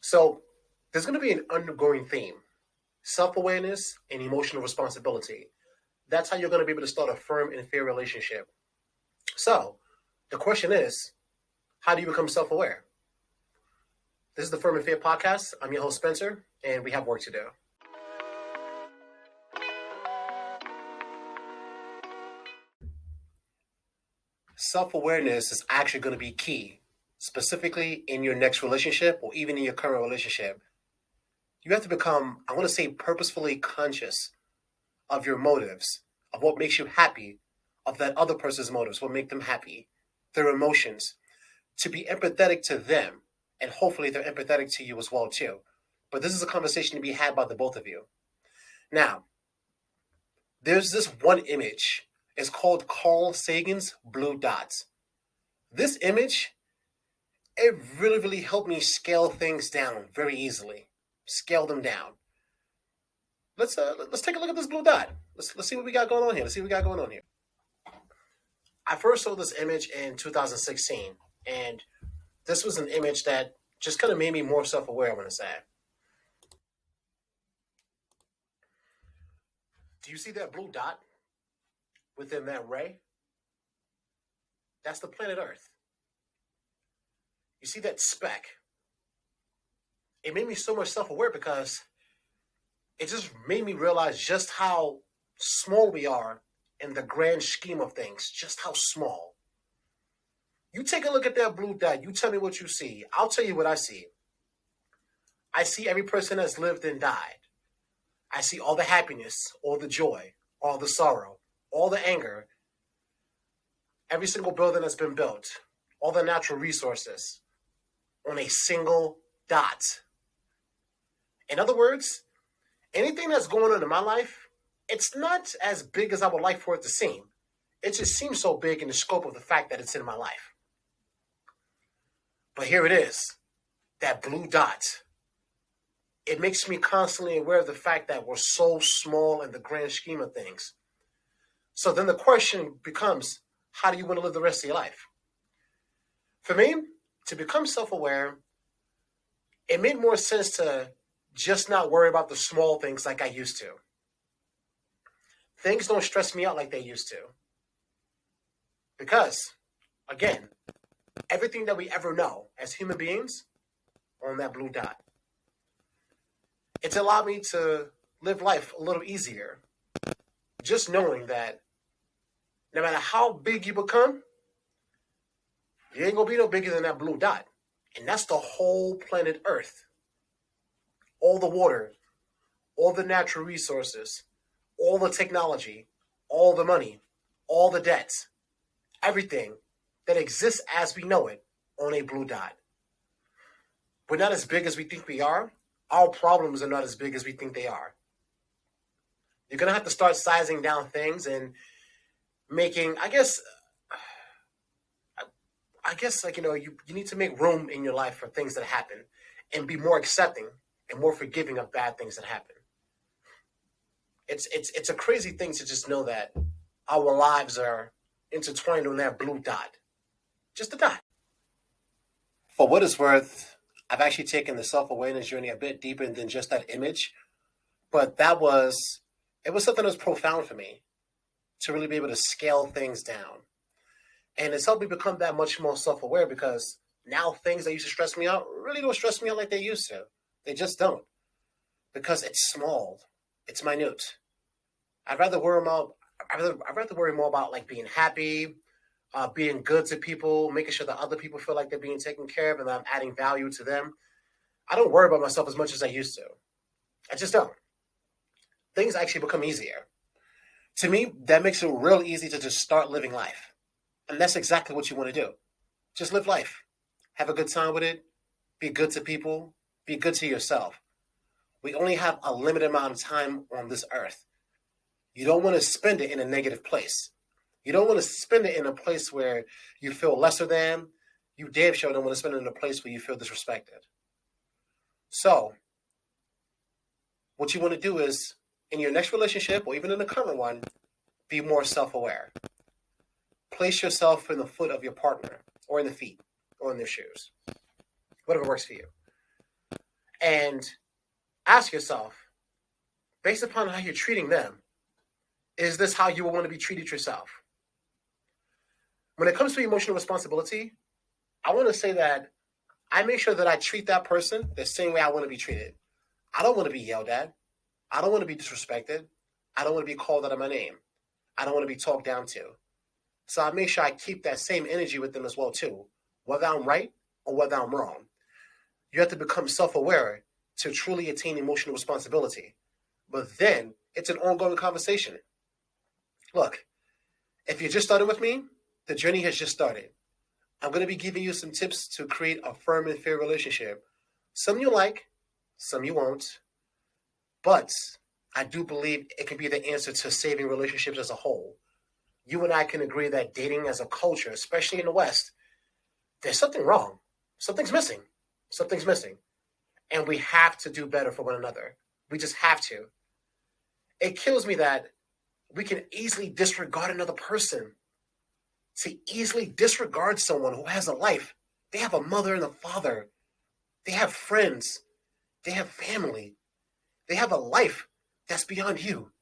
So there's going to be an undergoing theme: self-awareness and emotional responsibility. That's how you're going to be able to start a firm and fair relationship. So the question is, how do you become self-aware? This is the Firm and Fair podcast. I'm your host, Spencer, and we have work to do. Self-awareness is actually going to be key, specifically in your next relationship or even in your current relationship. You have to become, I want to say, purposefully conscious of your motives, of what makes you happy, of that other person's motives, what make them happy, their emotions, to be empathetic to them, and hopefully they're empathetic to you as well too. But this is a conversation to be had by the both of you. Now, there's this one image. It's called Carl Sagan's Blue Dots. This image, it really helped me scale things down very easily. Scale them down. Let's take a look at this blue dot. Let's see what we got going on here. Let's see what we got going on here. I first saw this image in 2016, and this was an image that just kind of made me more self-aware, I want to say. Do you see that blue dot within that ray? That's the planet Earth. You see that speck? It made me so much self-aware because it just made me realize just how small we are in the grand scheme of things, just how small. You take a look at that blue dot, you tell me what you see. I'll tell you what I see. I see every person that's lived and died. I see all the happiness, all the joy, all the sorrow, all the anger, every single building that's been built, all the natural resources on a single dot. In other words, anything that's going on in my life, it's not as big as I would like for it to seem. It just seems so big in the scope of the fact that it's in my life. But here it is, that blue dot. It makes me constantly aware of the fact that we're so small in the grand scheme of things. So then the question becomes, how do you want to live the rest of your life? For me, to become self-aware, it made more sense to just not worry about the small things like I used to. Things don't stress me out like they used to. Because, again, everything that we ever know as human beings on that blue dot. It's allowed me to live life a little easier. Just knowing that no matter how big you become, you ain't gonna be no bigger than that blue dot. And that's the whole planet Earth. All the water, all the natural resources, all the technology, all the money, all the debts, everything that exists as we know it on a blue dot. We're not as big as we think we are. Our problems are not as big as we think they are. You're going to have to start sizing down things and making, I guess like, you need to make room in your life for things that happen and be more accepting and more forgiving of bad things that happen. It's a crazy thing to just know that our lives are intertwined on that blue dot. Just a dot. For what it's worth, I've actually taken the self-awareness journey a bit deeper than just that image. But it was something that was profound for me to really be able to scale things down. And it's helped me become that much more self-aware because now things that used to stress me out really don't stress me out like they used to. They just don't. Because it's small. It's minute. I'd rather worry more about like being happy, being good to people, making sure that other people feel like they're being taken care of and that I'm adding value to them. I don't worry about myself as much as I used to. I just don't. Things actually become easier. To me, that makes it real easy to just start living life. And that's exactly what you want to do. Just live life. Have a good time with it. Be good to people. Be good to yourself. We only have a limited amount of time on this earth. You don't want to spend it in a negative place. You don't want to spend it in a place where you feel lesser than. You damn sure don't want to spend it in a place where you feel disrespected. So, what you want to do is, in your next relationship or even in the current one, be more self-aware. Place yourself in the foot of your partner or in the feet or in their shoes. Whatever works for you. And ask yourself, based upon how you're treating them, is this how you will want to be treated yourself? When it comes to emotional responsibility, I want to say that I make sure that I treat that person the same way I want to be treated. I don't want to be yelled at. I don't want to be disrespected. I don't want to be called out of my name. I don't want to be talked down to. So I make sure I keep that same energy with them as well too, whether I'm right or whether I'm wrong. You have to become self-aware to truly attain emotional responsibility. But then it's an ongoing conversation. Look, if you're just starting with me, the journey has just started. I'm going to be giving you some tips to create a firm and fair relationship. Some you like, some you won't. But I do believe it can be the answer to saving relationships as a whole. You and I can agree that dating as a culture, especially in the West, there's something wrong. Something's missing. Something's missing. And we have to do better for one another. We just have to. It kills me that we can easily disregard another person. To easily disregard someone who has a life. They have a mother and a father. They have friends. They have family. They have a life that's beyond you.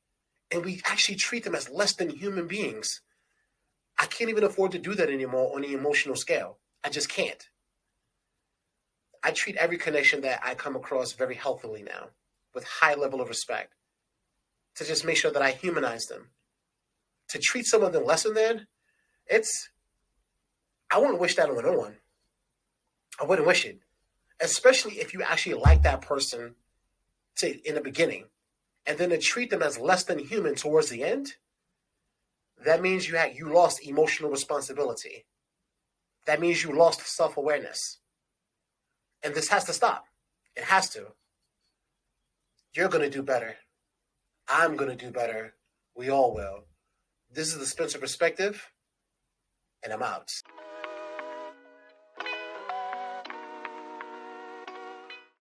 And we actually treat them as less than human beings. I can't even afford to do that anymore on the emotional scale. I just can't. I treat every connection that I come across very healthily now, with high level of respect, to just make sure that I humanize them. To treat someone less than, I wouldn't wish that on no one. I wouldn't wish it. Especially if you actually like that person in the beginning. And then to treat them as less than human towards the end, that means you lost emotional responsibility. That means you lost self-awareness. And this has to stop. It has to. You're going to do better. I'm going to do better. We all will. This is the Spencer Perspective, and I'm out.